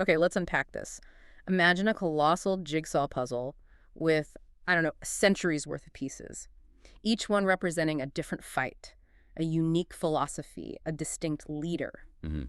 Okay, let's unpack this. Imagine a colossal jigsaw puzzle with, I don't know, centuries worth of pieces, each one representing a different fight, a unique philosophy, a distinct leader. Hmm.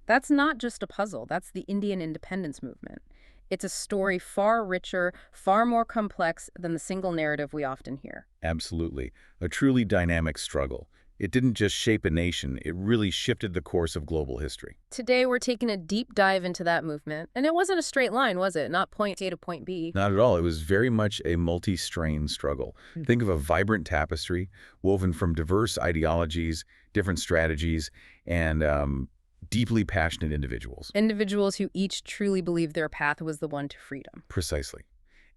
That's not just a puzzle, that's the Indian independence movement. It's a story far richer, far more complex than the single narrative we often hear. Absolutely. A truly dynamic struggle. It didn't just shape a nation, it really shifted the course of global history. Today, we're taking a deep dive into that movement. And it wasn't a straight line, was it? Not point A to point B. Not at all. It was very much a multi-strain struggle. Think of a vibrant tapestry woven from diverse ideologies, different strategies, and deeply passionate individuals. Individuals who each truly believed their path was the one to freedom. Precisely.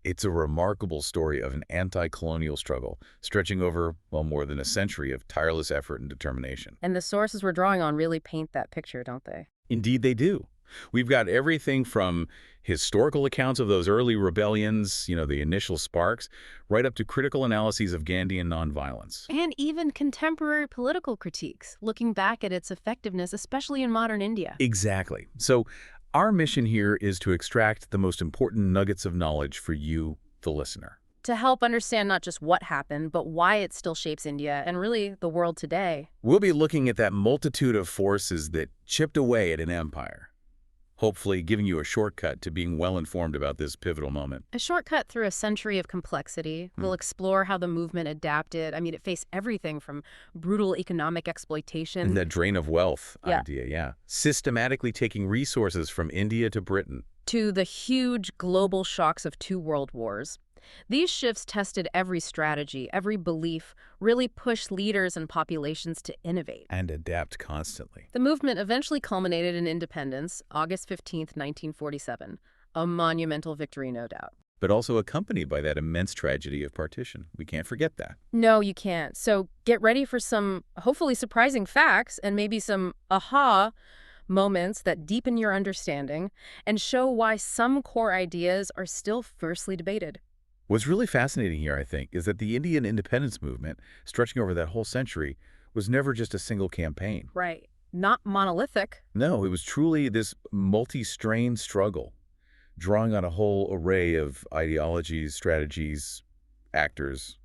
It's a remarkable story of an anti-colonial struggle stretching over, well, more than a century of tireless effort and determination. And the sources we're drawing on really paint that picture, don't they? Indeed, they do. We've got everything from historical accounts of those early rebellions, the initial sparks, right up to critical analyses of Gandhian nonviolence. And even contemporary political critiques, looking back at its effectiveness, especially in modern India. Exactly. So our mission here is to extract the most important nuggets of knowledge for you, the listener. To help understand not just what happened, but why it still shapes India and really the world today. We'll be looking at that multitude of forces that chipped away at an empire, hopefully giving you a shortcut to being well-informed about this pivotal moment. A shortcut through a century of complexity. We'll explore how the movement adapted. I mean, it faced everything from brutal economic exploitation. And that drain of wealth Yeah. idea, yeah. Systematically taking resources from India to Britain. To the huge global shocks of two world wars. These shifts tested every strategy, every belief, really pushed leaders and populations to innovate. And adapt constantly. The movement eventually culminated in independence, August 15th, 1947. A monumental victory, no doubt. But also accompanied by that immense tragedy of partition. We can't forget that. No, you can't. So get ready for some hopefully surprising facts and maybe some aha moments that deepen your understanding and show why some core ideas are still fiercely debated. What's really fascinating here, I think, is that the Indian independence movement, stretching over that whole century, was never just a single campaign. Right. Not monolithic. No, it was truly this multi-strain struggle, drawing on a whole array of ideologies, strategies, actors,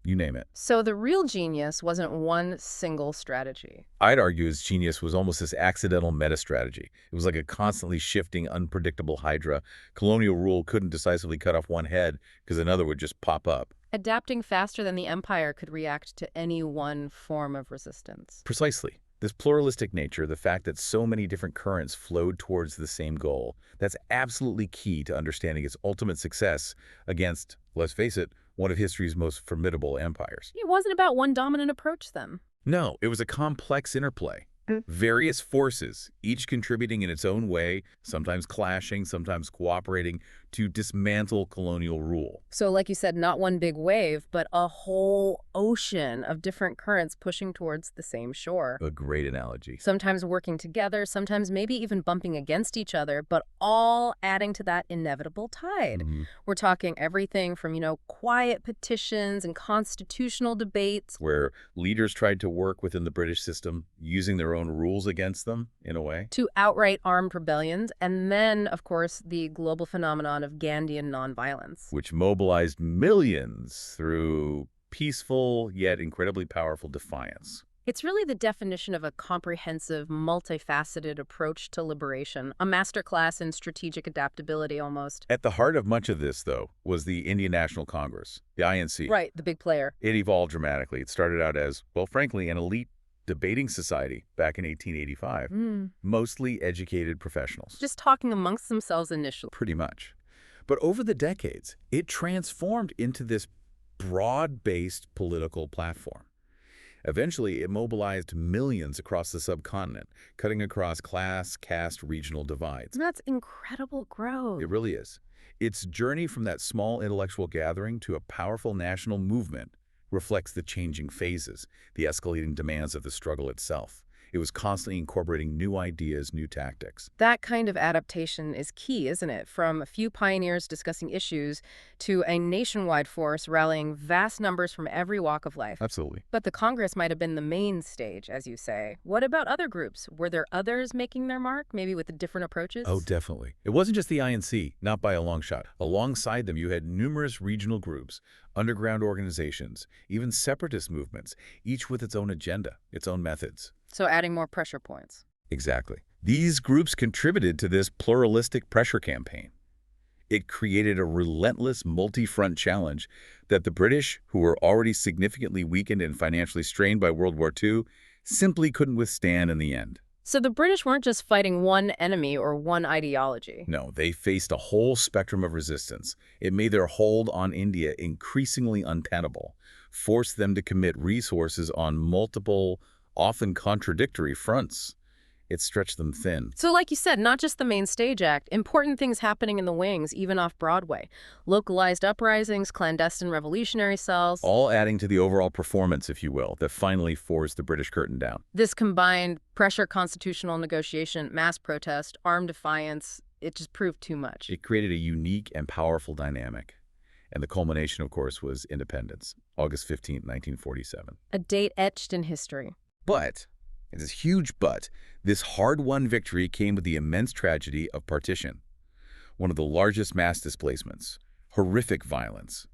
you name it. So the real genius wasn't one single strategy. I'd argue his genius was almost this accidental meta-strategy. It was like a constantly shifting, unpredictable hydra. Colonial rule couldn't decisively cut off one head because another would just pop up. Adapting faster than the empire could react to any one form of resistance. Precisely. This pluralistic nature, the fact that so many different currents flowed towards the same goal, that's absolutely key to understanding its ultimate success against, let's face it, one of history's most formidable empires. It wasn't about one dominant approach, then. No, it was a complex interplay. Various forces, each contributing in its own way, sometimes clashing, sometimes cooperating, to dismantle colonial rule. So like you said, not one big wave, but a whole ocean of different currents pushing towards the same shore. A great analogy. Sometimes working together, sometimes maybe even bumping against each other, but all adding to that inevitable tide. We're talking everything from, quiet petitions and constitutional debates. Where leaders tried to work within the British system, using their own rules against them, in a way. To outright armed rebellions, and then, of course, the global phenomenon of Gandhian nonviolence. Which mobilized millions through peaceful yet incredibly powerful defiance. It's really the definition of a comprehensive, multifaceted approach to liberation, a masterclass in strategic adaptability almost. At the heart of much of this, though, was the Indian National Congress, the INC. Right, the big player. It evolved dramatically. It started out as, well, frankly, an elite debating society back in 1885. Mostly educated professionals. Just talking amongst themselves initially. Pretty much. But over the decades, it transformed into this broad-based political platform. Eventually, it mobilized millions across the subcontinent, cutting across class, caste, regional divides. That's incredible growth. It really is. Its journey from that small intellectual gathering to a powerful national movement reflects the changing phases, the escalating demands of the struggle itself. It was constantly incorporating new ideas, new tactics. That kind of adaptation is key, isn't it? From a few pioneers discussing issues to a nationwide force rallying vast numbers from every walk of life. Absolutely. But the Congress might have been the main stage, as you say. What about other groups? Were there others making their mark, maybe with different Oh, approaches? definitely. It wasn't just the INC, not by a long shot. Alongside them, you had numerous regional groups, underground organizations, even separatist movements, each with its own agenda, its own methods. So adding more pressure points. Exactly. These groups contributed to this pluralistic pressure campaign. It created a relentless multi-front challenge that the British, who were already significantly weakened and financially strained by World War II, simply couldn't withstand in the end. So the British weren't just fighting one enemy or one ideology. No, they faced a whole spectrum of resistance. It made their hold on India increasingly untenable, forced them to commit resources on multiple, often contradictory fronts. It stretched them thin. So like you said, not just the main stage act, important things happening in the wings, even off Broadway. Localized uprisings, clandestine revolutionary cells. All adding to the overall performance, if you will, that finally forced the British curtain down. This combined pressure, constitutional negotiation, mass protest, armed defiance, it just proved too much. It created a unique and powerful dynamic. And the culmination, of course, was independence, August 15, 1947. A date etched in history. But, and this huge but, this hard-won victory came with the immense tragedy of partition, one of the largest mass displacements, horrific violence.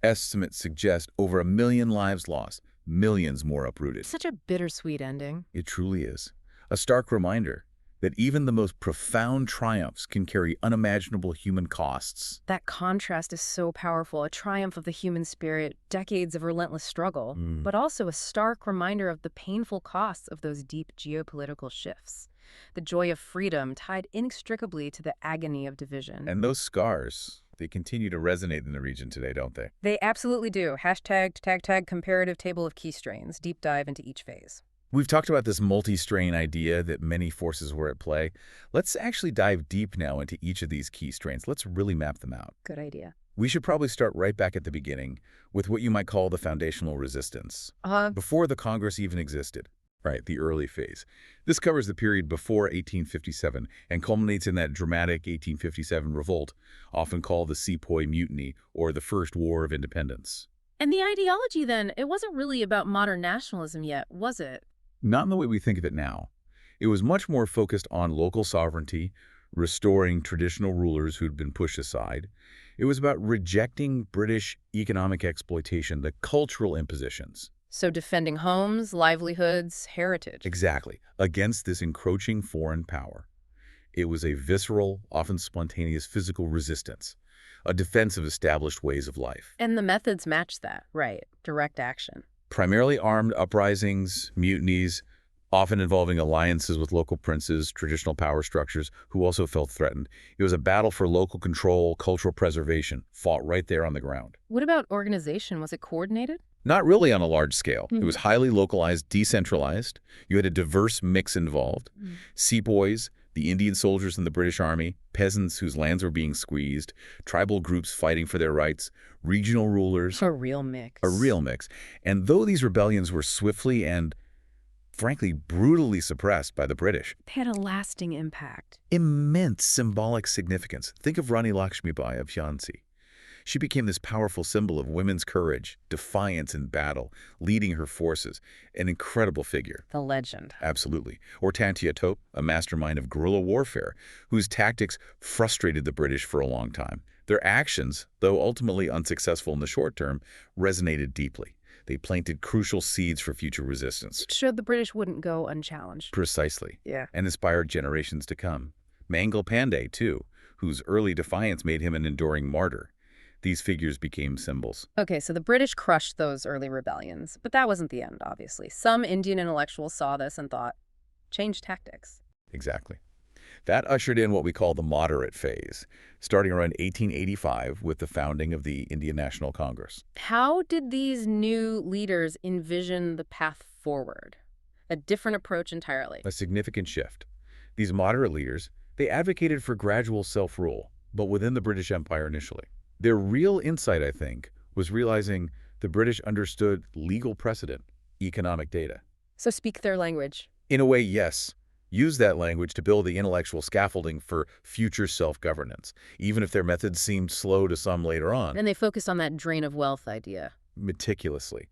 Estimates suggest over 1 million lives lost, millions more uprooted. Such a bittersweet ending. It truly is. A stark reminder that even the most profound triumphs can carry unimaginable human costs. That contrast is so powerful, a triumph of the human spirit, decades of relentless struggle, but also a stark reminder of the painful costs of those deep geopolitical shifts. The joy of freedom tied inextricably to the agony of division. And those scars, they continue to resonate in the region today, don't they? They absolutely do. #tag comparative table of key strains, deep dive into each phase. We've talked about this multi-strain idea that many forces were at play. Let's actually dive deep now into each of these key strains. Let's really map them out. Good idea. We should probably start right back at the beginning with what you might call the foundational resistance, Uh, before the Congress even existed. Right, the early phase. This covers the period before 1857 and culminates in that dramatic 1857 revolt, often called the Sepoy Mutiny or the First War of Independence. and the ideology then, it wasn't really about modern nationalism yet, was it? Not in the way we think of it now. It was much more focused on local sovereignty, restoring traditional rulers who'd been pushed aside. It was about rejecting British economic exploitation, the cultural impositions. So defending homes, livelihoods, heritage. Exactly, against this encroaching foreign power. It was a visceral, often spontaneous physical resistance, a defense of established ways of life. And the methods match that, right? Direct action. Primarily armed uprisings, mutinies, often involving alliances with local princes, traditional power structures, who also felt threatened. It was a battle for local control, cultural preservation, fought right there on the ground. What about organization? Was it coordinated? Not really on a large scale. It was highly localized, decentralized. You had a diverse mix involved. Sepoys, the Indian soldiers in the British Army, peasants whose lands were being squeezed, tribal groups fighting for their rights, regional rulers. A real mix. A real mix. And though these rebellions were swiftly and, frankly, brutally suppressed by the British, They had a lasting impact. immense symbolic significance. Think of Rani Lakshmibai of Jhansi. She became this powerful symbol of women's courage, defiance in battle, leading her forces. An incredible figure. The legend. Absolutely. Or Tantia Tope, a mastermind of guerrilla warfare, whose tactics frustrated the British for a long time. Their actions, though ultimately unsuccessful in the short term, resonated deeply. They planted crucial seeds for future resistance. It showed the British wouldn't go unchallenged. Precisely. Yeah. And inspired generations to come. Mangal Pandey, too, whose early defiance made him an enduring martyr. These figures became symbols. Okay, so the British crushed those early rebellions, but that wasn't the end, obviously. Some Indian intellectuals saw this and thought, change tactics. Exactly. That ushered in what we call the moderate phase, starting around 1885 with the founding of the Indian National Congress. How did these new leaders envision the path forward? A different approach entirely. A significant shift. These moderate leaders, they advocated for gradual self-rule, but within the British Empire initially. Their real insight, I think, was realizing the British understood legal precedent, economic data. So speak their language. In a way, yes. Use that language to build the intellectual scaffolding for future self-governance, even if their methods seemed slow to some later on. And they focused on that drain of wealth idea. Meticulously.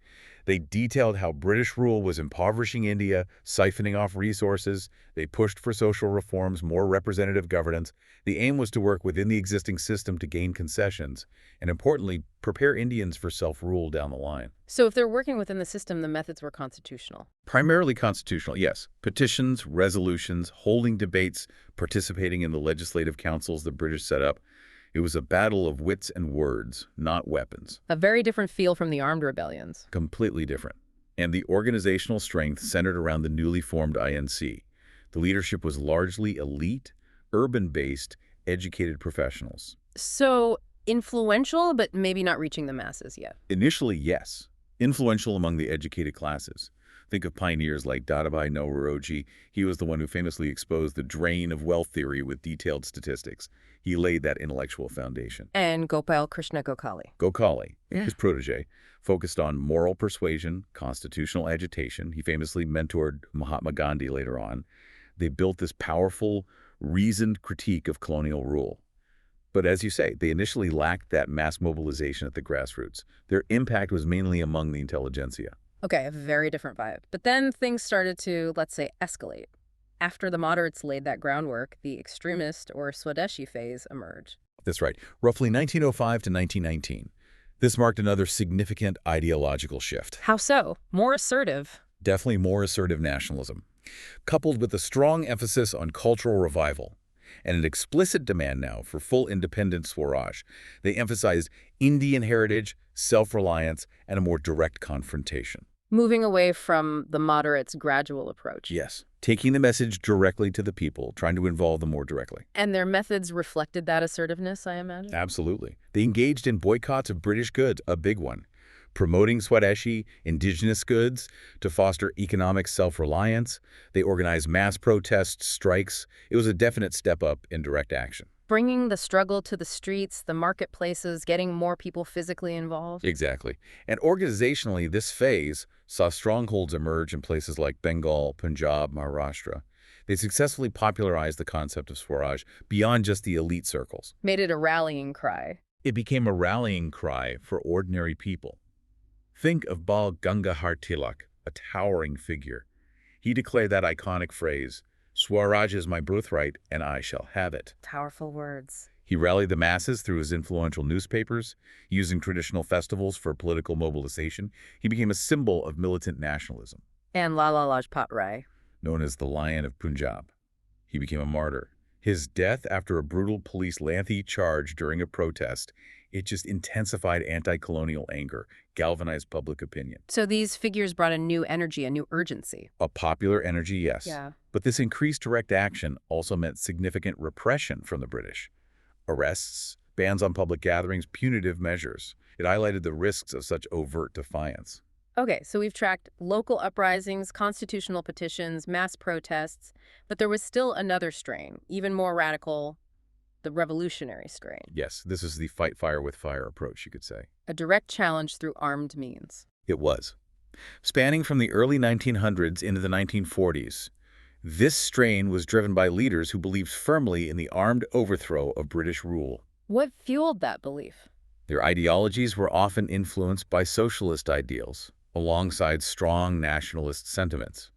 They detailed how British rule was impoverishing India, siphoning off resources. They pushed for social reforms, more representative governance. The aim was to work within the existing system to gain concessions, and importantly, prepare Indians for self-rule down the line. So if they're working within the system, the methods were constitutional. Primarily constitutional, yes. Petitions, resolutions, holding debates, participating in the legislative councils the British set up. It was a battle of wits and words, not weapons. A very different feel from the armed rebellions. Completely different. And the organizational strength centered around the newly formed INC. The leadership was largely elite, urban-based, educated professionals. So influential, but maybe not reaching the masses yet. Initially, yes. Influential among the educated classes. Think of pioneers like Dadabhai Naoroji. He was the one who famously exposed the drain of wealth theory with detailed statistics. He laid that intellectual foundation. And Gopal Krishna Gokhale. Gokhale, his protege, focused on moral persuasion, constitutional agitation. He famously mentored Mahatma Gandhi later on. They built this powerful, reasoned critique of colonial rule. But as you say, they initially lacked that mass mobilization at the grassroots. Their impact was mainly among the intelligentsia. Okay, a very different vibe. But then things started to, let's say, escalate. After the moderates laid that groundwork, the extremist or Swadeshi phase emerged. That's right, roughly 1905 to 1919. This marked another significant ideological shift. How so? More assertive. Definitely more assertive nationalism, coupled with a strong emphasis on cultural revival and an explicit demand now for full independent Swaraj. They emphasized Indian heritage, self-reliance, and a more direct confrontation. Moving away from the moderates' gradual approach. Yes, taking the message directly to the people, trying to involve them more directly. And their methods reflected that assertiveness, I imagine? Absolutely. They engaged in boycotts of British goods, a big one. Promoting Swadeshi, indigenous goods, to foster economic self-reliance. They organized mass protests, strikes. It was a definite step up in direct action. Bringing the struggle to the streets, the marketplaces, getting more people physically involved. Exactly. And organizationally, this phase saw strongholds emerge in places like Bengal, Punjab, Maharashtra. They successfully popularized the concept of Swaraj beyond just the elite circles. Made it a rallying cry. It became a rallying cry for ordinary people. Think of Bal Gangadhar Tilak, a towering figure. He declared that iconic phrase, "Swaraj is my birthright, and I shall have it." Powerful words. He rallied the masses through his influential newspapers, using traditional festivals for political mobilization. He became a symbol of militant nationalism. And Lala Lajpat Rai. Known as the Lion of Punjab. He became a martyr. His death after a brutal police lengthy charge during a protest, it just intensified anti-colonial anger, galvanized public opinion. So these figures brought a new energy, a new urgency. A popular energy, yes. Yeah. But this increased direct action also meant significant repression from the British. Arrests, bans on public gatherings, punitive measures. It highlighted the risks of such overt defiance. Okay, so we've tracked local uprisings, constitutional petitions, mass protests, but there was still another strain, even more radical, the revolutionary strain. Yes, this is the fight fire with fire approach, you could say. A direct challenge through armed means. It was. Spanning from the early 1900s into the 1940s, this strain was driven by leaders who believed firmly in the armed overthrow of British rule. What fueled that belief? Their ideologies were often influenced by socialist ideals, alongside strong nationalist sentiments.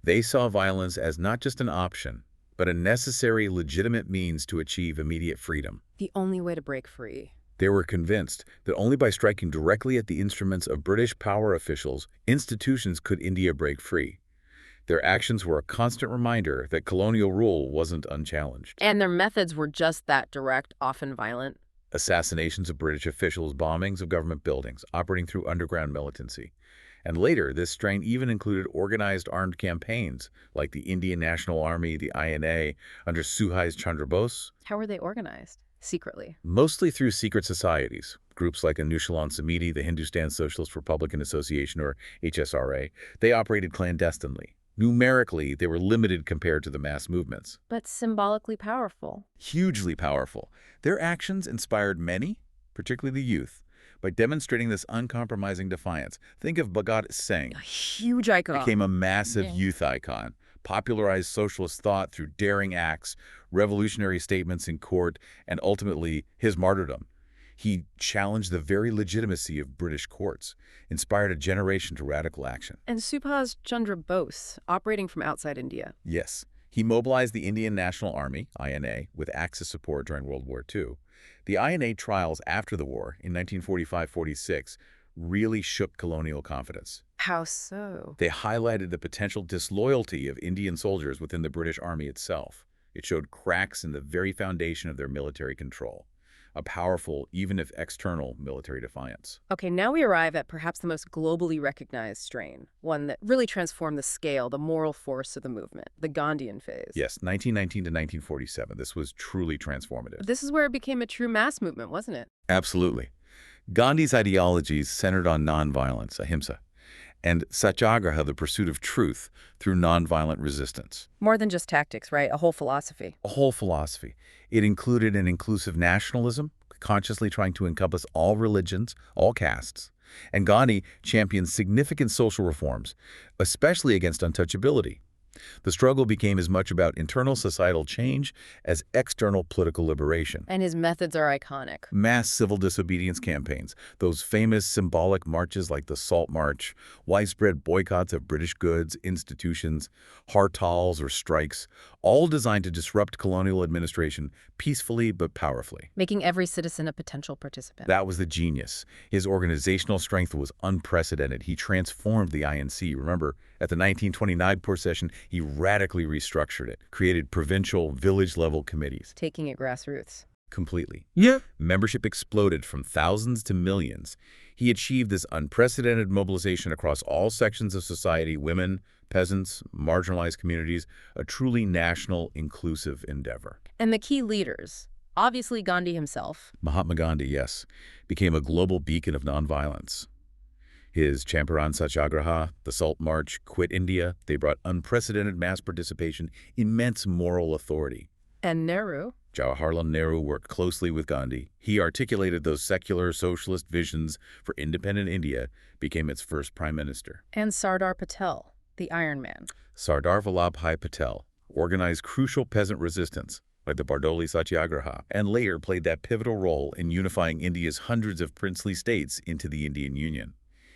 They saw violence as not just an option, but a necessary, legitimate means to achieve immediate freedom. The only way to break free. They were convinced that only by striking directly at the instruments of British power officials, institutions could India break free. Their actions were a constant reminder that colonial rule wasn't unchallenged. And their methods were just that direct, often violent. Assassinations of British officials, bombings of government buildings, operating through underground militancy. And later, this strain even included organized armed campaigns like the Indian National Army, the INA, under Subhas Chandra Bose. How were they organized? Secretly. Mostly through secret societies. Groups like Anushalan Samiti, the Hindustan Socialist Republican Association, or HSRA, they operated clandestinely. Numerically, they were limited compared to the mass movements. But symbolically powerful. Hugely powerful. Their actions inspired many, particularly the youth, by demonstrating this uncompromising defiance. Think of Bhagat Singh, A huge icon. became a massive Yeah. youth icon, popularized socialist thought through daring acts, revolutionary statements in court, and ultimately his martyrdom. He challenged the very legitimacy of British courts, inspired a generation to radical action. And Subhas Chandra Bose, operating from outside India. Yes, he mobilized the Indian National Army, INA, with Axis support during World War II. The INA trials after the war, in 1945-46, really shook colonial confidence. How so? They highlighted the potential disloyalty of Indian soldiers within the British Army itself. It showed cracks in the very foundation of their military control, a powerful, even if external, military defiance. Okay, now we arrive at perhaps the most globally recognized strain, one that really transformed the scale, the moral force of the movement, the Gandhian phase. Yes, 1919 to 1947, this was truly transformative. This is where it became a true mass movement, wasn't it? Absolutely. Gandhi's ideologies centered on nonviolence, Ahimsa, and Satyagraha, the pursuit of truth through nonviolent resistance. More than just tactics, right? A whole philosophy. A whole philosophy. It included an inclusive nationalism, consciously trying to encompass all religions, all castes. And Gandhi championed significant social reforms, especially against untouchability. The struggle became as much about internal societal change as external political liberation. And his methods are iconic. Mass civil disobedience campaigns, those famous symbolic marches like the Salt March, widespread boycotts of British goods, institutions, hartals or strikes, all designed to disrupt colonial administration peacefully but powerfully. Making every citizen a potential participant. That was the genius. His organizational strength was unprecedented. He transformed the INC. Remember, at the 1929 session, he radically restructured it, created provincial, village-level committees. Taking it grassroots. Completely. Yeah. Membership exploded from thousands to millions. He achieved this unprecedented mobilization across all sections of society, women, peasants, marginalized communities, a truly national, inclusive endeavor. And the key leaders, obviously Gandhi himself. Mahatma Gandhi, yes, became a global beacon of nonviolence. His Champaran Satyagraha, the Salt March, Quit India, they brought unprecedented mass participation, immense moral authority. And Nehru. Jawaharlal Nehru worked closely with Gandhi. He articulated those secular socialist visions for independent India, became its first prime minister. And Sardar Patel, the Iron Man. Sardar Vallabhbhai Patel organized crucial peasant resistance, like the Bardoli Satyagraha, and later played that pivotal role in unifying India's hundreds of princely states into the Indian Union.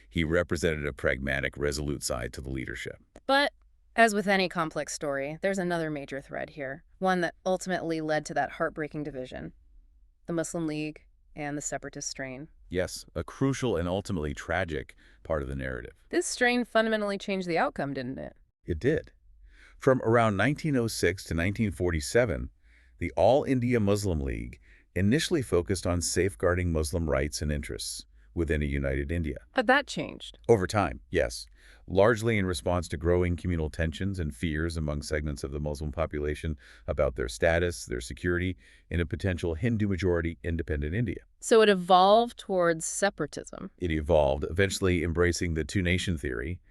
He represented a pragmatic, resolute side to the leadership. But as with any complex story, there's another major thread here, one that ultimately led to that heartbreaking division: the Muslim League and the separatist strain. Yes, a crucial and ultimately tragic part of the narrative. This strain fundamentally changed the outcome, didn't it? It did. From around 1906 to 1947, the All India Muslim League initially focused on safeguarding Muslim rights and interests within a united India. But that changed. Over time, yes, largely in response to growing communal tensions and fears among segments of the Muslim population about their status, their security, in a potential Hindu-majority independent India. So it evolved towards separatism. It evolved, eventually embracing the two-nation theory,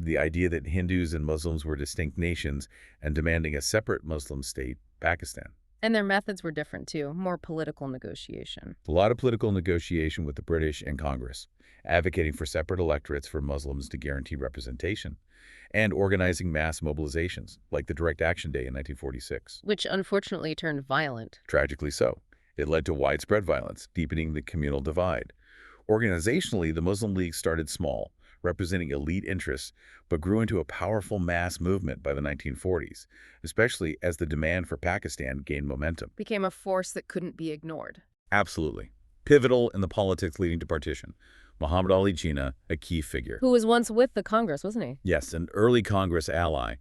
the idea that Hindus and Muslims were distinct nations, and demanding a separate Muslim state, Pakistan. And their methods were different, too. More political negotiation. A lot of political negotiation with the British and Congress, advocating for separate electorates for Muslims to guarantee representation, and organizing mass mobilizations, like the Direct Action Day in 1946. Which unfortunately turned violent. Tragically so. It led to widespread violence, deepening the communal divide. Organizationally, the Muslim League started small, representing elite interests, but grew into a powerful mass movement by the 1940s, especially as the demand for Pakistan gained momentum. Became a force that couldn't be ignored. Absolutely. Pivotal in the politics leading to partition. Muhammad Ali Jinnah, a key figure. Who was once with the Congress, wasn't he? Yes, an early Congress ally.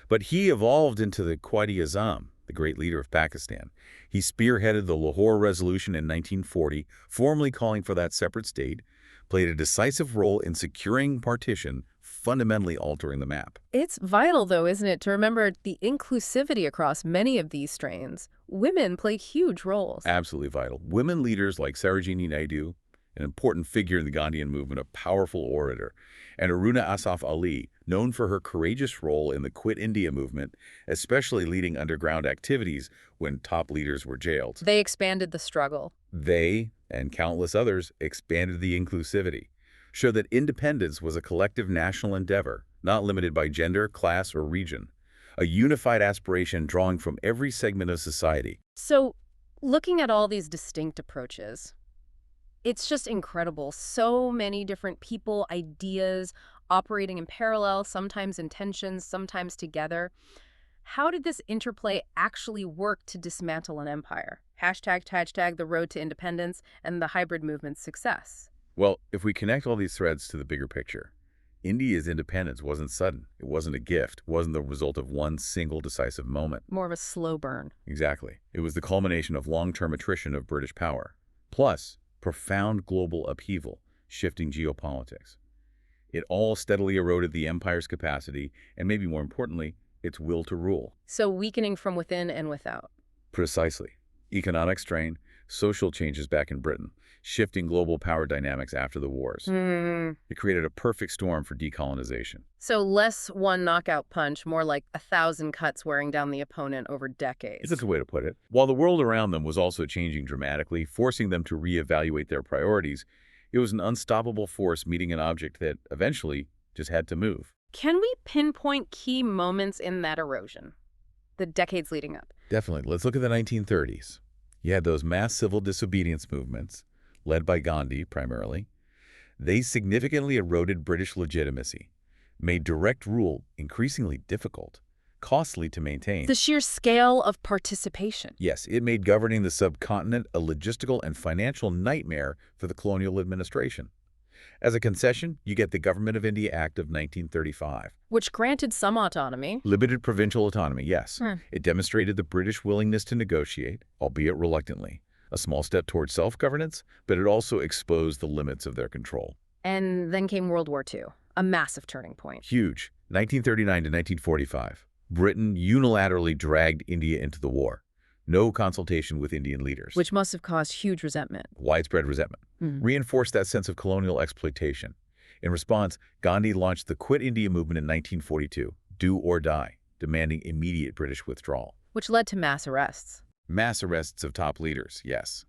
But he evolved into the Quaid-e-Azam, the great leader of Pakistan. He spearheaded the Lahore Resolution in 1940, formally calling for that separate state, played a decisive role in securing partition, fundamentally altering the map. It's vital, though, isn't it, to remember the inclusivity across many of these strains. Women played huge roles. Absolutely vital. Women leaders like Sarojini Naidu, an important figure in the Gandhian movement, a powerful orator, and Aruna Asaf Ali, known for her courageous role in the Quit India movement, especially leading underground activities when top leaders were jailed. They expanded the struggle. They, and countless others expanded the inclusivity, showed that independence was a collective national endeavor, not limited by gender, class, or region, a unified aspiration drawing from every segment of society. So, looking at all these distinct approaches, it's just incredible. So many different people, ideas, operating in parallel, sometimes in tensions, sometimes together. How did this interplay actually work to dismantle an empire? Hashtag the road to independence and the hybrid movement's success. Well, if we connect all these threads to the bigger picture, India's independence wasn't sudden. It wasn't a gift. It wasn't the result of one single decisive moment. More of a slow burn. Exactly. It was the culmination of long-term attrition of British power, plus profound global upheaval, shifting geopolitics. It all steadily eroded the empire's capacity, and maybe more importantly, its will to rule. So weakening from within and without. Precisely. Economic strain, social changes back in Britain, shifting global power dynamics after the wars. It created a perfect storm for decolonization. So less one knockout punch, more like 1,000 cuts wearing down the opponent over decades. That's a way to put it. While the world around them was also changing dramatically, forcing them to reevaluate their priorities, it was an unstoppable force meeting an object that eventually just had to move. Can we pinpoint key moments in that erosion? The decades leading up. Definitely. Let's look at the 1930s. You had those mass civil disobedience movements, led by Gandhi primarily. They significantly eroded British legitimacy, made direct rule increasingly difficult, costly to maintain. The sheer scale of participation. Yes, it made governing the subcontinent a logistical and financial nightmare for the colonial administration. As a concession, you get the Government of India Act of 1935. Which granted some autonomy. Limited provincial autonomy, yes. It demonstrated the British willingness to negotiate, albeit reluctantly. A small step towards self-governance, but it also exposed the limits of their control. And then came World War II, a massive turning point. Huge. 1939 to 1945. Britain unilaterally dragged India into the war. No consultation with Indian leaders. Which must have caused huge resentment. Widespread resentment. Reinforced that sense of colonial exploitation. In response, Gandhi launched the Quit India movement in 1942, do or die, demanding immediate British withdrawal. Which led to mass arrests. Mass arrests of top leaders, yes.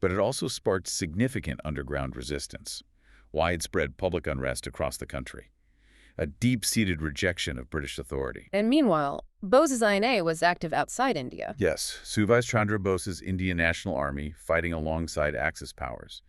But it also sparked significant underground resistance, widespread public unrest across the country, a deep-seated rejection of British authority. And meanwhile, Bose's INA was active outside India. Yes, Subhas Chandra Bose's Indian National Army fighting alongside Axis powers,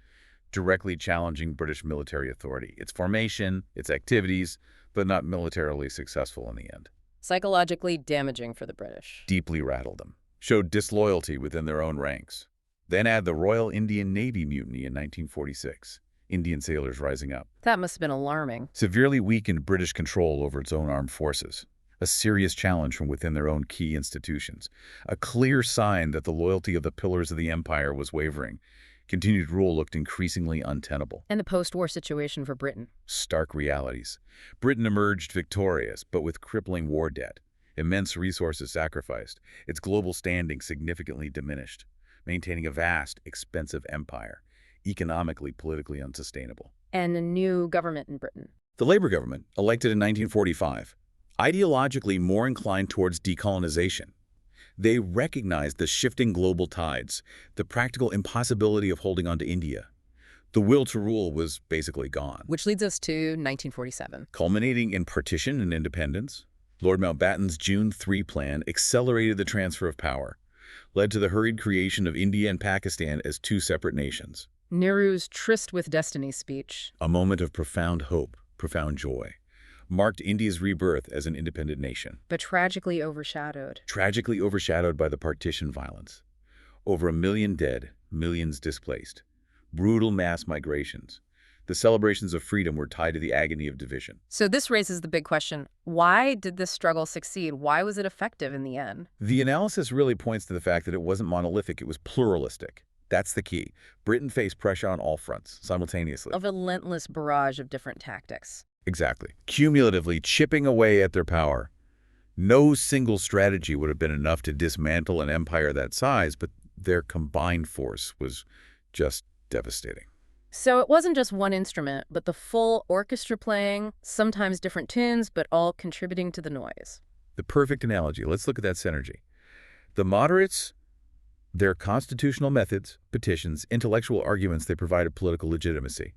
directly challenging British military authority, its formation, its activities, but not militarily successful in the end. Psychologically damaging for the British. Deeply rattled them. Showed disloyalty within their own ranks. Then add the Royal Indian Navy mutiny in 1946. Indian sailors rising up. That must have been alarming. Severely weakened British control over its own armed forces. A serious challenge from within their own key institutions. A clear sign that the loyalty of the pillars of the empire was wavering. Continued rule looked increasingly untenable. And the post-war situation for Britain. Stark realities. Britain emerged victorious, but with crippling war debt. Immense resources sacrificed, its global standing significantly diminished, maintaining a vast, expensive empire, economically, politically unsustainable. And a new government in Britain. The Labour government, elected in 1945, ideologically more inclined towards decolonization. They recognized the shifting global tides, the practical impossibility of holding on to India. The will to rule was basically gone. Which leads us to 1947. Culminating in partition and independence, Lord Mountbatten's June 3 plan accelerated the transfer of power, led to the hurried creation of India and Pakistan as two separate nations. Nehru's tryst with destiny speech. A moment of profound hope, profound joy, marked India's rebirth as an independent nation. But tragically overshadowed. Tragically overshadowed by the partition violence. Over 1 million dead, millions displaced. Brutal mass migrations. The celebrations of freedom were tied to the agony of division. So this raises the big question, why did this struggle succeed? Why was it effective in the end? The analysis really points to the fact that it wasn't monolithic, it was pluralistic. That's the key. Britain faced pressure on all fronts, simultaneously. A relentless barrage of different tactics. Exactly. Cumulatively chipping away at their power. No single strategy would have been enough to dismantle an empire that size, but their combined force was just devastating. So it wasn't just one instrument, but the full orchestra playing, sometimes different tunes, but all contributing to the noise. The perfect analogy. Let's look at that synergy. The moderates Their constitutional methods, petitions, intellectual arguments, they provided political legitimacy,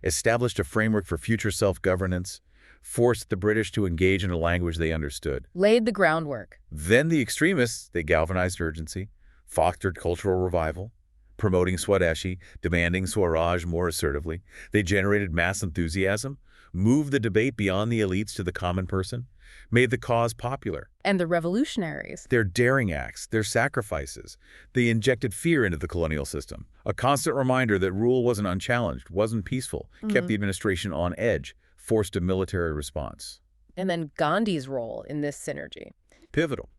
established a framework for future self-governance, forced the British to engage in a language they understood. Laid the groundwork. Then the extremists, they galvanized urgency, fostered cultural revival, promoting Swadeshi, demanding Swaraj more assertively. They generated mass enthusiasm, moved the debate beyond the elites to the common person, made the cause popular. And the revolutionaries. Their daring acts, their sacrifices, they injected fear into the colonial system. A constant reminder that rule wasn't unchallenged, wasn't peaceful, kept the administration on edge, forced a military response. And then Gandhi's role in this synergy. Pivotal.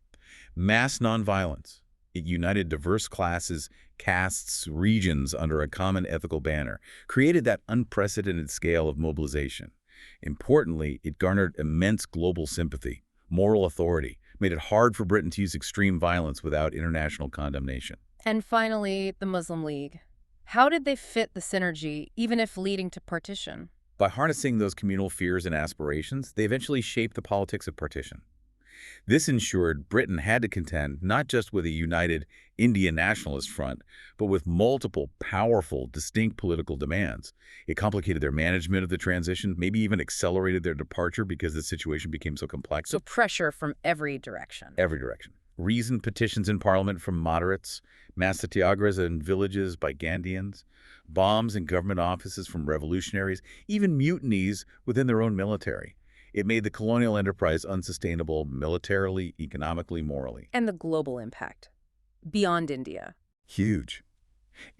Mass nonviolence. It united diverse classes, castes, regions under a common ethical banner, created that unprecedented scale of mobilization. Importantly, it garnered immense global sympathy, moral authority, made it hard for Britain to use extreme violence without international condemnation. And finally, the Muslim League. How did they fit the synergy, even if leading to partition? By harnessing those communal fears and aspirations, they eventually shaped the politics of partition. This ensured Britain had to contend not just with a united Indian nationalist front, but with multiple, powerful, distinct political demands. It complicated their management of the transition, maybe even accelerated their departure because the situation became so complex. So pressure from every direction. Every direction. Reasoned petitions in Parliament from moderates, mass satyagrahas in villages by Gandhians, bombs in government offices from revolutionaries, even mutinies within their own military. It made the colonial enterprise unsustainable militarily, economically, morally. And the global impact. Beyond India. Huge.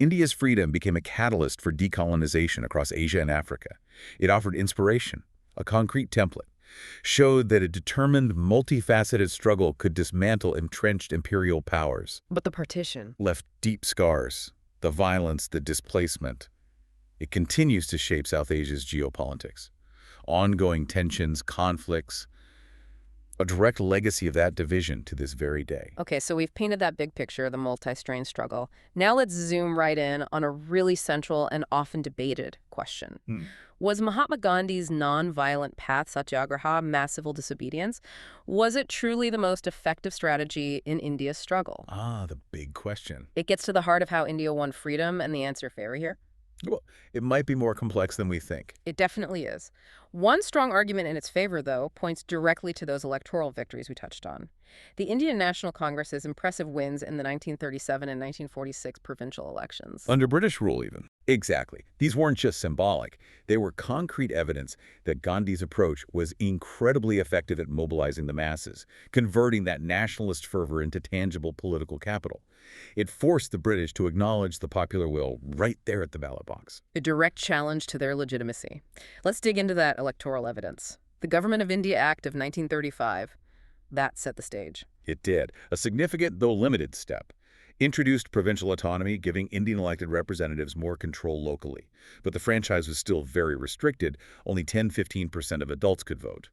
India's freedom became a catalyst for decolonization across Asia and Africa. It offered inspiration, a concrete template, showed that a determined, multifaceted struggle could dismantle entrenched imperial powers. But the partition. Left deep scars, the violence, the displacement. It continues to shape South Asia's geopolitics. Ongoing tensions, conflicts, a direct legacy of that division to this very day. Okay, so we've painted that big picture, the multi-strain struggle. Now let's zoom right in on a really central and often debated question. Was Mahatma Gandhi's non-violent path, Satyagraha, mass civil disobedience, was it truly the most effective strategy in India's struggle? Ah, the big question. It gets to the heart of how India won freedom, and the answer fair here? Well, it might be more complex than we think. It definitely is. One strong argument in its favor, though, points directly to those electoral victories we touched on. The Indian National Congress's impressive wins in the 1937 and 1946 provincial elections. Under British rule, even. Exactly. These weren't just symbolic. They were concrete evidence that Gandhi's approach was incredibly effective at mobilizing the masses, converting that nationalist fervor into tangible political capital. It forced the British to acknowledge the popular will right there at the ballot box. A direct challenge to their legitimacy. Let's dig into that electoral evidence. The Government of India Act of 1935, that set the stage. It did. A significant, though limited, step. Introduced provincial autonomy, giving Indian elected representatives more control locally. But the franchise was still very restricted. Only 10–15% of adults could vote,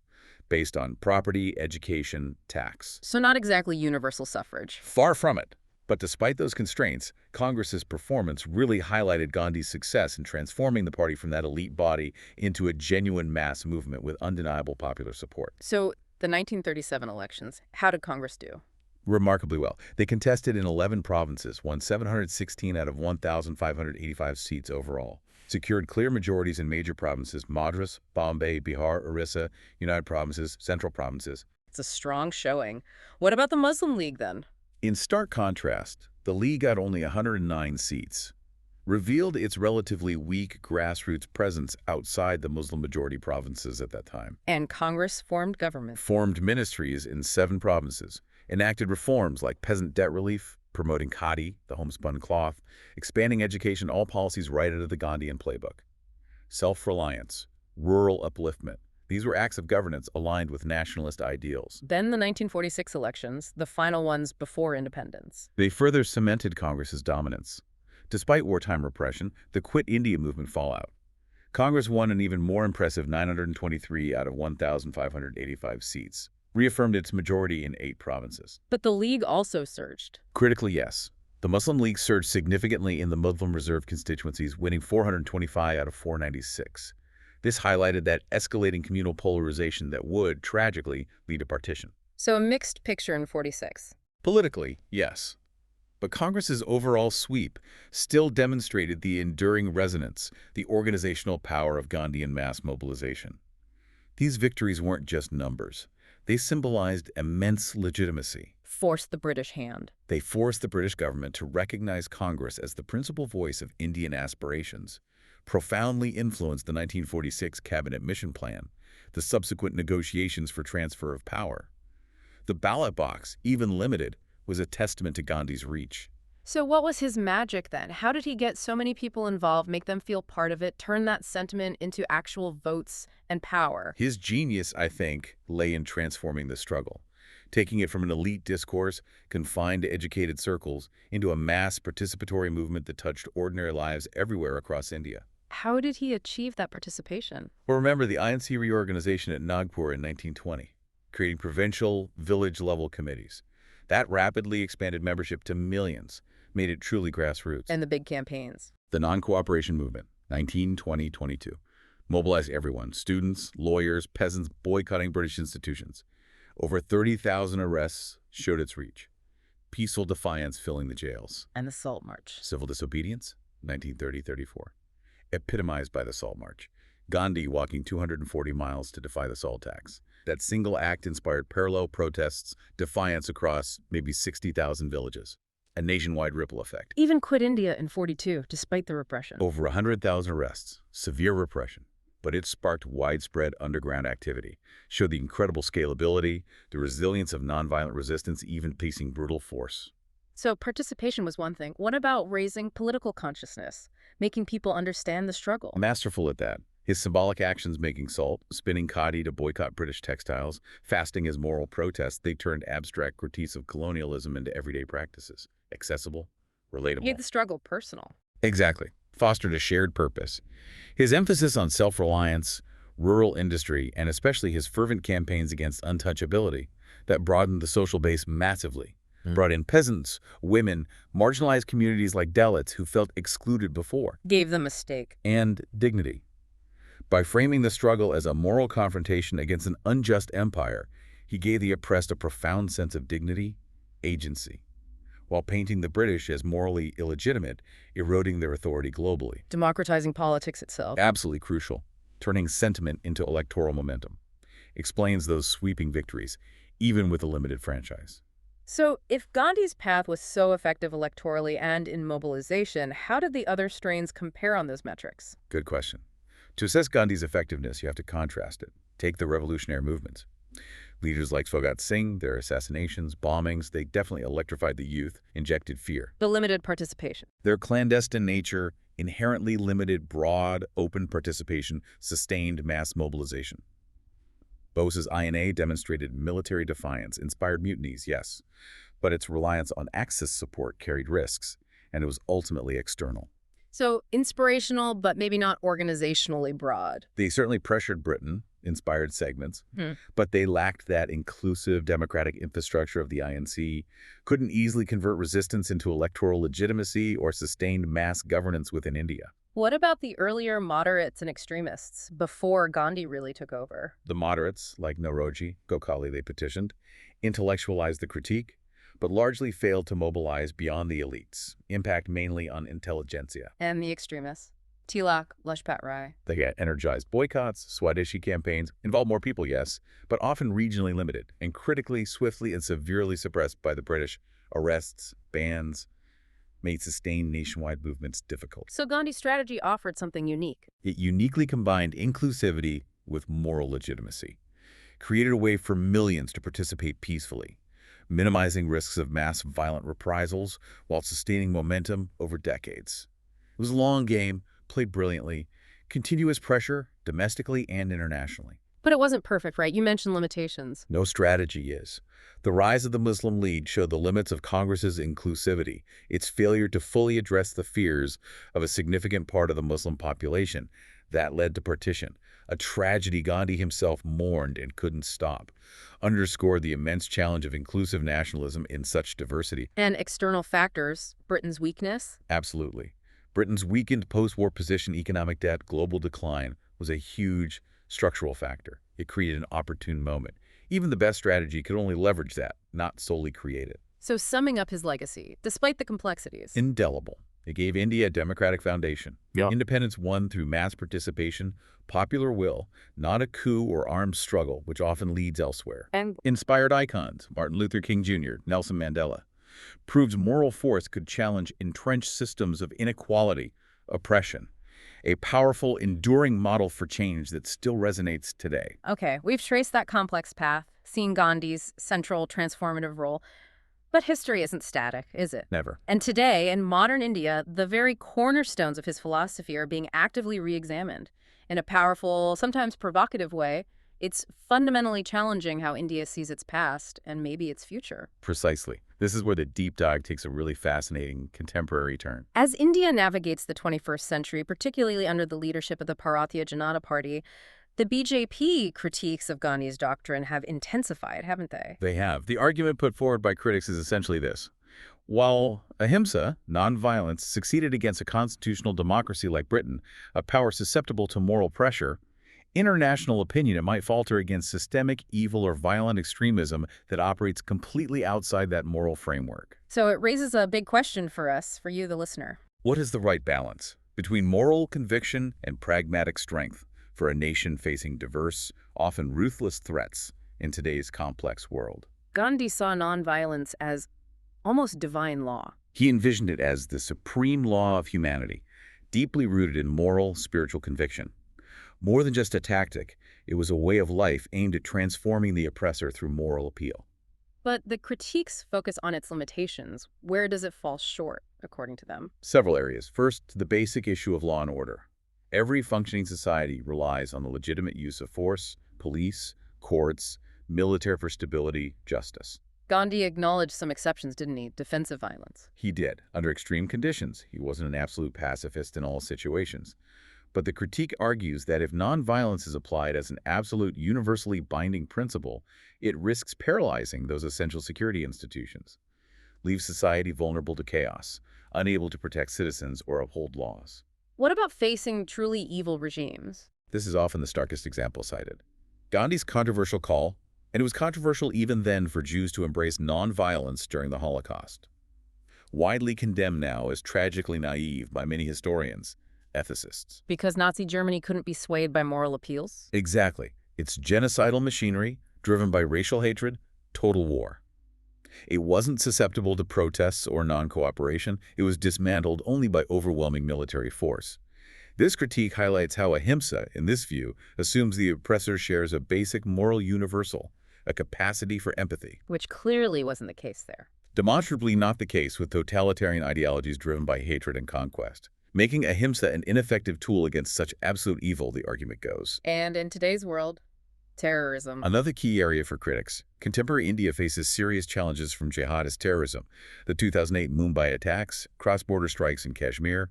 based on property, education, tax. So not exactly universal suffrage. Far from it. But despite those constraints, Congress's performance really highlighted Gandhi's success in transforming the party from that elite body into a genuine mass movement with undeniable popular support. So the 1937 elections, how did Congress do? Remarkably well. They contested in 11 provinces, won 716 out of 1,585 seats overall, secured clear majorities in major provinces: Madras, Bombay, Bihar, Orissa, United Provinces, Central Provinces. It's a strong showing. What about the Muslim League, then? In stark contrast, the League got only 109 seats, revealed its relatively weak grassroots presence outside the Muslim-majority provinces at that time. And Congress formed government. Formed ministries in 7 provinces, enacted reforms like peasant debt relief, promoting khadi, the homespun cloth, expanding education, all policies right out of the Gandhian playbook. Self-reliance, rural upliftment. These were acts of governance aligned with nationalist ideals. Then the 1946 elections, the final ones before independence. They further cemented Congress's dominance. Despite wartime repression, the Quit India movement fallout. Congress won an even more impressive 923 out of 1,585 seats, reaffirmed its majority in 8 provinces. But the League also surged. Critically, yes. The Muslim League surged significantly in the Muslim reserve constituencies, winning 425 out of 496. This highlighted that escalating communal polarization that would, tragically, lead to partition. So a mixed picture in 46. Politically, yes. But Congress's overall sweep still demonstrated the enduring resonance, the organizational power of Gandhian mass mobilization. These victories weren't just numbers. They symbolized immense legitimacy. Force the British hand. They forced the British government to recognize Congress as the principal voice of Indian aspirations, profoundly influenced the 1946 Cabinet Mission Plan, the subsequent negotiations for transfer of power. The ballot box, even limited, was a testament to Gandhi's reach. So what was his magic then? How did he get so many people involved, make them feel part of it, turn that sentiment into actual votes and power? His genius, I think, lay in transforming the struggle, taking it from an elite discourse confined to educated circles into a mass participatory movement that touched ordinary lives everywhere across India. How did he achieve that participation? Well, remember the INC reorganization at Nagpur in 1920, creating provincial, village-level committees. That rapidly expanded membership to millions, made it truly grassroots. And the big campaigns. The non-cooperation movement, 1920-22, mobilized everyone, students, lawyers, peasants, boycotting British institutions. Over 30,000 arrests showed its reach. Peaceful defiance filling the jails. And the Salt March. Civil disobedience, 1930-34, epitomized by the Salt March. Gandhi walking 240 miles to defy the salt tax. That single act inspired parallel protests, defiance across maybe 60,000 villages. A nationwide ripple effect. Even quit India in '42, despite the repression. Over 100,000 arrests, severe repression. But it sparked widespread underground activity, showed the incredible scalability, the resilience of nonviolent resistance, even facing brutal force. So participation was one thing. What about raising political consciousness, making people understand the struggle? Masterful at that. His symbolic actions making salt, spinning khadi to boycott British textiles, fasting as moral protests, they turned abstract critiques of colonialism into everyday practices. Accessible, relatable. He made the struggle personal. Exactly. Fostered a shared purpose. His emphasis on self-reliance, rural industry, and especially his fervent campaigns against untouchability that broadened the social base massively, brought in peasants, women, marginalized communities like Dalits who felt excluded before. Gave them a stake. And dignity. By framing the struggle as a moral confrontation against an unjust empire, he gave the oppressed a profound sense of dignity, agency, while painting the British as morally illegitimate, eroding their authority globally. Democratizing politics itself. Absolutely crucial, turning sentiment into electoral momentum. Explains those sweeping victories, even with a limited franchise. So if Gandhi's path was so effective electorally and in mobilization, how did the other strains compare on those metrics? Good question. To assess Gandhi's effectiveness, you have to contrast it. Take the revolutionary movements. Leaders like Bhagat Singh, their assassinations, bombings, they definitely electrified the youth, injected fear. The limited participation. Their clandestine nature, inherently limited, broad, open participation, sustained mass mobilization. Bose's INA demonstrated military defiance, inspired mutinies, yes, but its reliance on Axis support carried risks, and it was ultimately external. So inspirational, but maybe not organizationally broad. They certainly pressured Britain, inspired segments, but they lacked that inclusive democratic infrastructure of the INC, couldn't easily convert resistance into electoral legitimacy or sustained mass governance within India. What about the earlier moderates and extremists before Gandhi really took over? The moderates, like Nauroji, Gokhale, they petitioned, intellectualized the critique, but largely failed to mobilize beyond the elites, impact mainly on intelligentsia. And the extremists? Tilak, Lajpat Rai. They had energized boycotts, Swadeshi campaigns, involved more people, yes, but often regionally limited, and critically, swiftly, and severely suppressed by the British. Arrests, bans, made sustained nationwide movements difficult. So Gandhi's strategy offered something unique. It uniquely combined inclusivity with moral legitimacy, created a way for millions to participate peacefully, minimizing risks of mass violent reprisals while sustaining momentum over decades. It was a long game, played brilliantly, continuous pressure domestically and internationally. But it wasn't perfect, right? You mentioned limitations. No strategy is. The rise of the Muslim League showed the limits of Congress's inclusivity, its failure to fully address the fears of a significant part of the Muslim population. That led to partition, a tragedy Gandhi himself mourned and couldn't stop, underscored the immense challenge of inclusive nationalism in such diversity. And external factors, Britain's weakness? Absolutely. Britain's weakened post-war position, economic debt, global decline was a huge structural factor. It created an opportune moment. Even the best strategy could only leverage that, not solely create it. So summing up his legacy, despite the complexities. Indelible. It gave India a democratic foundation. Yeah. Independence won through mass participation, popular will, not a coup or armed struggle, which often leads elsewhere. And Inspired icons, Martin Luther King Jr., Nelson Mandela, proved moral force could challenge entrenched systems of inequality, oppression, a powerful, enduring model for change that still resonates today. Okay, we've traced that complex path, seen Gandhi's central transformative role. But history isn't static, is it? Never. And today, in modern India, the very cornerstones of his philosophy are being actively re-examined. In a powerful, sometimes provocative way, it's fundamentally challenging how India sees its past and maybe its future. Precisely. This is where the deep dive takes a really fascinating contemporary turn. As India navigates the 21st century, particularly under the leadership of the Bharatiya Janata Party, the BJP critiques of Gandhi's doctrine have intensified, haven't they? They have. The argument put forward by critics is essentially this. While Ahimsa, nonviolence, succeeded against a constitutional democracy like Britain, a power susceptible to moral pressure, international opinion it might falter against systemic evil or violent extremism that operates completely outside that moral framework. So it raises a big question for us, for you, the listener. What is the right balance between moral conviction and pragmatic strength for a nation facing diverse, often ruthless threats in today's complex world? Gandhi saw nonviolence as almost divine law. He envisioned it as the supreme law of humanity, deeply rooted in moral, spiritual conviction. More than just a tactic, it was a way of life aimed at transforming the oppressor through moral appeal. But the critiques focus on its limitations. Where does it fall short, according to them? Several areas. First, the basic issue of law and order. Every functioning society relies on the legitimate use of force, police, courts, military for stability, justice. Gandhi acknowledged some exceptions, didn't he? Defensive violence. He did, under extreme conditions. He wasn't an absolute pacifist in all situations. But the critique argues that if nonviolence is applied as an absolute, universally binding principle, it risks paralyzing those essential security institutions, leaves society vulnerable to chaos, unable to protect citizens or uphold laws. What about facing truly evil regimes? This is often the starkest example cited. Gandhi's controversial call, and it was controversial even then for Jews to embrace nonviolence during the Holocaust. Widely condemned now as tragically naive by many historians, ethicists. Because Nazi Germany couldn't be swayed by moral appeals? Exactly. It's genocidal machinery, driven by racial hatred, total war. It wasn't susceptible to protests or non-cooperation. It was dismantled only by overwhelming military force. This critique highlights how Ahimsa, in this view, assumes the oppressor shares a basic moral universal, a capacity for empathy. Which clearly wasn't the case there. Demonstrably not the case with totalitarian ideologies driven by hatred and conquest, making Ahimsa an ineffective tool against such absolute evil, the argument goes. And in today's world, terrorism. Another key area for critics, contemporary India faces serious challenges from jihadist terrorism, the 2008 Mumbai attacks, cross-border strikes in Kashmir,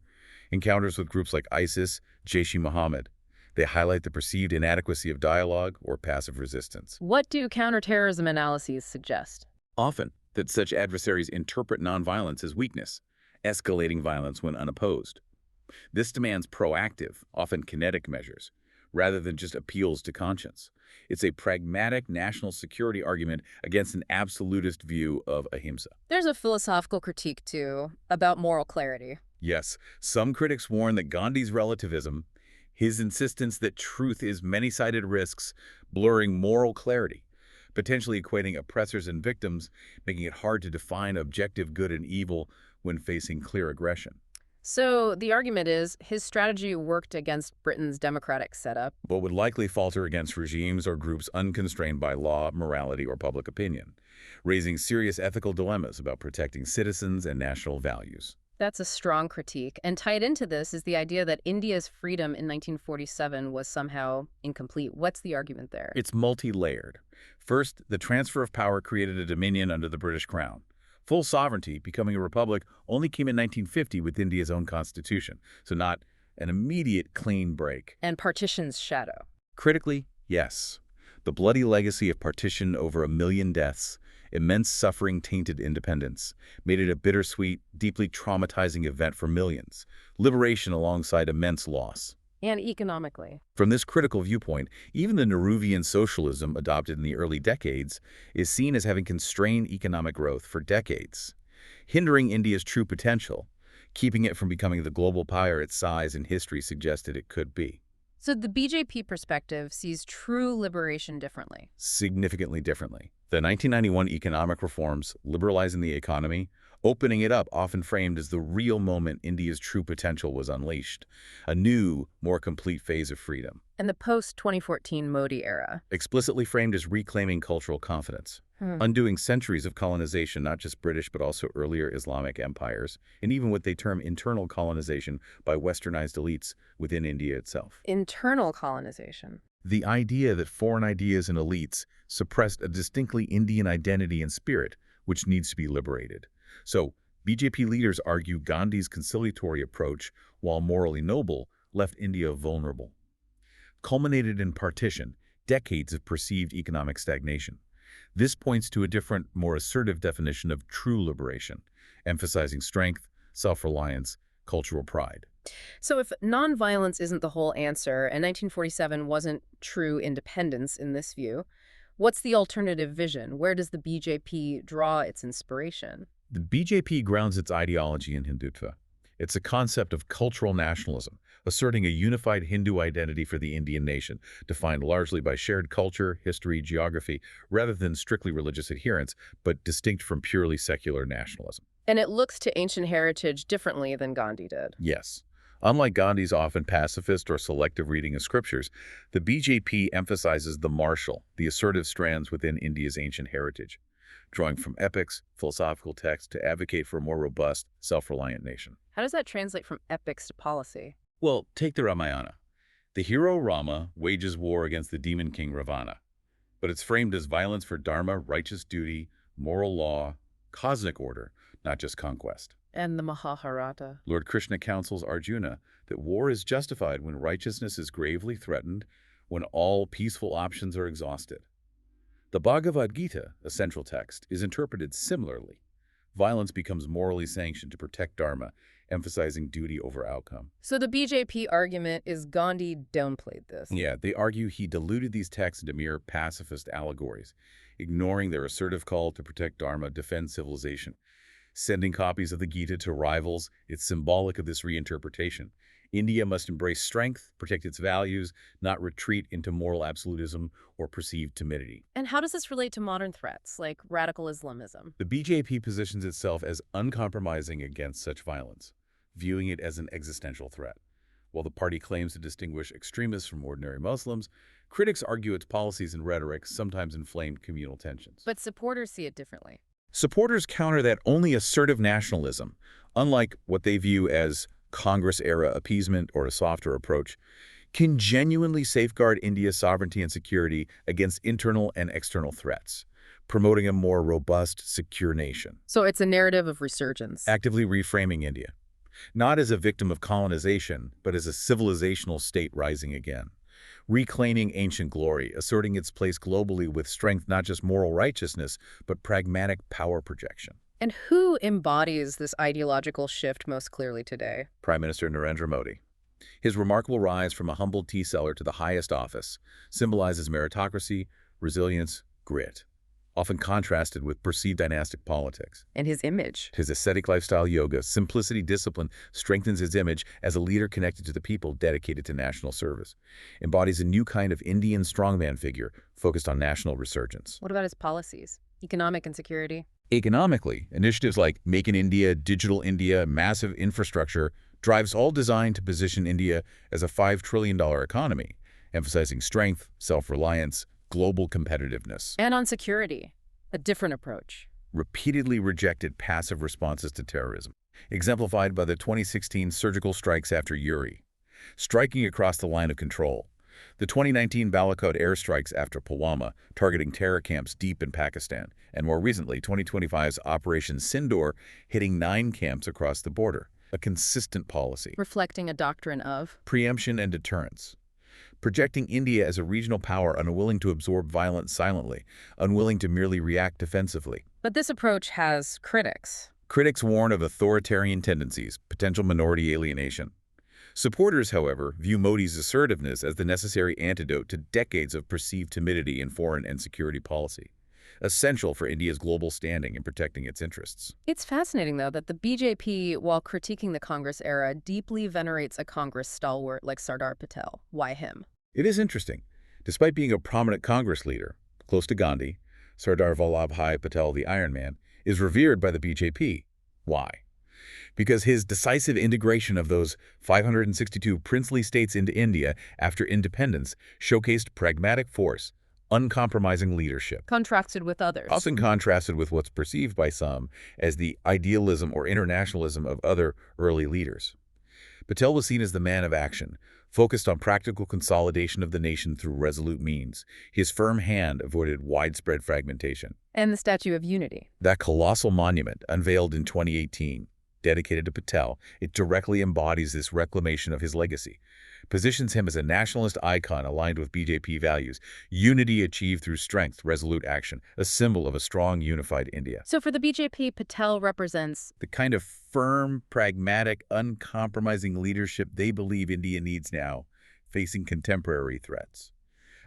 encounters with groups like ISIS, Jaish-e-Mohammed. They highlight the perceived inadequacy of dialogue or passive resistance. What do counterterrorism analyses suggest? Often, that such adversaries interpret nonviolence as weakness, escalating violence when unopposed. This demands proactive, often kinetic measures, rather than just appeals to conscience. It's a pragmatic national security argument against an absolutist view of Ahimsa. There's a philosophical critique, too, about moral clarity. Yes, some critics warn that Gandhi's relativism, his insistence that truth is many-sided risks, blurring moral clarity, potentially equating oppressors and victims, making it hard to define objective good and evil when facing clear aggression. So the argument is his strategy worked against Britain's democratic setup. But would likely falter against regimes or groups unconstrained by law, morality, or public opinion, raising serious ethical dilemmas about protecting citizens and national values. That's a strong critique. And tied into this is the idea that India's freedom in 1947 was somehow incomplete. What's the argument there? It's multi-layered. First, the transfer of power created a dominion under the British Crown. Full sovereignty, becoming a republic, only came in 1950 with India's own constitution, so not an immediate clean break. And partition's shadow. Critically, yes. The bloody legacy of partition, over 1 million deaths, immense suffering tainted independence, made it a bittersweet, deeply traumatizing event for millions. Liberation alongside immense loss. And economically. From this critical viewpoint, even the Nehruvian socialism adopted in the early decades is seen as having constrained economic growth for decades, hindering India's true potential, keeping it from becoming the global power its size and history suggested it could be. So the BJP perspective sees true liberation differently. Significantly differently. The 1991 economic reforms, liberalizing the economy, opening it up, often framed as the real moment India's true potential was unleashed, a new, more complete phase of freedom. And the post-2014 Modi era. Explicitly framed as reclaiming cultural confidence, undoing centuries of colonization, not just British but also earlier Islamic empires, and even what they term internal colonization by westernized elites within India itself. Internal colonization. The idea that foreign ideas and elites suppressed a distinctly Indian identity and spirit, which needs to be liberated. So, BJP leaders argue Gandhi's conciliatory approach, while morally noble, left India vulnerable. Culminated in partition, decades of perceived economic stagnation. This points to a different, more assertive definition of true liberation, emphasizing strength, self-reliance, cultural pride. So if nonviolence isn't the whole answer, and 1947 wasn't true independence in this view, what's the alternative vision? Where does the BJP draw its inspiration? The BJP grounds its ideology in Hindutva. It's a concept of cultural nationalism, asserting a unified Hindu identity for the Indian nation, defined largely by shared culture, history, geography, rather than strictly religious adherence, but distinct from purely secular nationalism. And it looks to ancient heritage differently than Gandhi did. Yes. Unlike Gandhi's often pacifist or selective reading of scriptures, the BJP emphasizes the martial, the assertive strands within India's ancient heritage, drawing from epics, philosophical texts to advocate for a more robust, self-reliant nation. How does that translate from epics to policy? Well, take the Ramayana. The hero Rama wages war against the demon king Ravana, but it's framed as violence for dharma, righteous duty, moral law, cosmic order, not just conquest. And the Mahabharata. Lord Krishna counsels Arjuna that war is justified when righteousness is gravely threatened, when all peaceful options are exhausted. The Bhagavad Gita, a central text, is interpreted similarly. Violence becomes morally sanctioned to protect dharma, emphasizing duty over outcome. So the BJP argument is Gandhi downplayed this. Yeah, they argue he diluted these texts into mere pacifist allegories, ignoring their assertive call to protect dharma, defend civilization. Sending copies of the Gita to rivals, it's symbolic of this reinterpretation. India must embrace strength, protect its values, not retreat into moral absolutism or perceived timidity. And how does this relate to modern threats, like radical Islamism? The BJP positions itself as uncompromising against such violence, viewing it as an existential threat. While the party claims to distinguish extremists from ordinary Muslims, critics argue its policies and rhetoric sometimes inflamed communal tensions. But supporters see it differently. Supporters counter that only assertive nationalism, unlike what they view as Congress-era appeasement or a softer approach, can genuinely safeguard India's sovereignty and security against internal and external threats, promoting a more robust, secure nation. So it's a narrative of resurgence. Actively reframing India, not as a victim of colonization, but as a civilizational state rising again. Reclaiming ancient glory, asserting its place globally with strength, not just moral righteousness, but pragmatic power projection. And who embodies this ideological shift most clearly today? Prime Minister Narendra Modi. His remarkable rise from a humble tea seller to the highest office symbolizes meritocracy, resilience, grit, often contrasted with perceived dynastic politics. And his image. His ascetic lifestyle yoga, simplicity, discipline strengthens his image as a leader connected to the people, dedicated to national service. Embodies a new kind of Indian strongman figure focused on national resurgence. What about his policies? Economic insecurity? Economically, initiatives like Make in India, Digital India, massive infrastructure drives all designed to position India as a $5 trillion economy, emphasizing strength, self-reliance, global competitiveness. And on security, a different approach. Repeatedly rejected passive responses to terrorism, exemplified by the 2016 surgical strikes after Uri, striking across the line of control. The 2019 Balakot airstrikes after Pulwama, targeting terror camps deep in Pakistan, and more recently, 2025's Operation Sindoor, hitting 9 camps across the border. A consistent policy. Reflecting a doctrine of preemption and deterrence. Projecting India as a regional power unwilling to absorb violence silently, unwilling to merely react defensively. But this approach has critics. Critics warn of authoritarian tendencies, potential minority alienation. Supporters, however, view Modi's assertiveness as the necessary antidote to decades of perceived timidity in foreign and security policy, essential for India's global standing in protecting its interests. It's fascinating, though, that the BJP, while critiquing the Congress era, deeply venerates a Congress stalwart like Sardar Patel. Why him? It is interesting. Despite being a prominent Congress leader, close to Gandhi, Sardar Vallabhbhai Patel, the Iron Man, is revered by the BJP. Why? Because his decisive integration of those 562 princely states into India after independence showcased pragmatic force, uncompromising leadership, Contrasted with others. often contrasted with what's perceived by some as the idealism or internationalism of other early leaders. Patel was seen as the man of action, focused on practical consolidation of the nation through resolute means. His firm hand avoided widespread fragmentation. And the Statue of Unity. That colossal monument, unveiled in 2018, dedicated to Patel, it directly embodies this reclamation of his legacy, positions him as a nationalist icon aligned with BJP values, unity achieved through strength, resolute action, a symbol of a strong, unified India. So for the BJP, Patel represents The kind of firm, pragmatic, uncompromising leadership they believe India needs now, facing contemporary threats.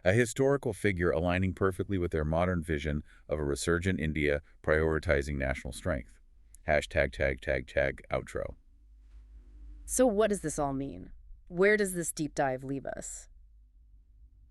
A historical figure aligning perfectly with their modern vision of a resurgent India prioritizing national strength. #outro. So what does this all mean? Where does this deep dive leave us?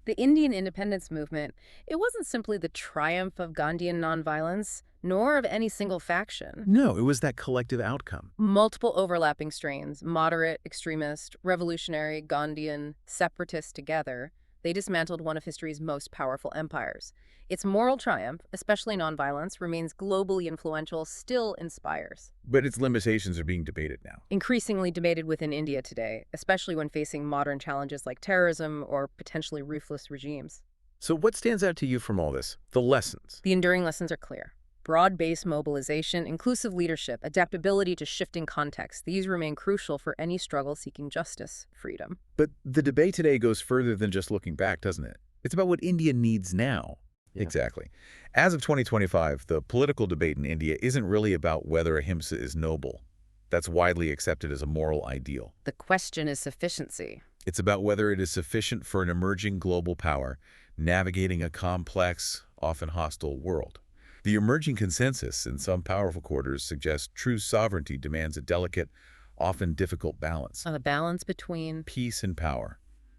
The Indian independence movement, it wasn't simply the triumph of Gandhian nonviolence, nor of any single faction. No, it was that collective outcome. Multiple overlapping strains, moderate, extremist, revolutionary, Gandhian, separatist together, they dismantled one of history's most powerful empires. Its moral triumph, especially nonviolence, remains globally influential, still inspires. But its limitations are being debated now. Increasingly debated within India today, especially when facing modern challenges like terrorism or potentially ruthless regimes. So what stands out to you from all this? The lessons. The enduring lessons are clear. Broad-based mobilization, inclusive leadership, adaptability to shifting contexts, these remain crucial for any struggle seeking justice, freedom. But the debate today goes further than just looking back, doesn't it? It's about what India needs now. Yeah. Exactly. As of 2025, the political debate in India isn't really about whether Ahimsa is noble. That's widely accepted as a moral ideal. The question is sufficiency. It's about whether it is sufficient for an emerging global power navigating a complex, often hostile world. The emerging consensus in some powerful quarters suggests true sovereignty demands a delicate, often difficult balance. The balance between Peace and power.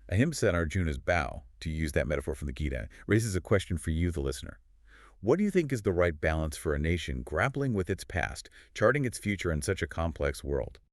Ahimsa and Arjuna's bow, to use that metaphor from the Gita, raises a question for you, the listener. What do you think is the right balance for a nation grappling with its past, charting its future in such a complex world?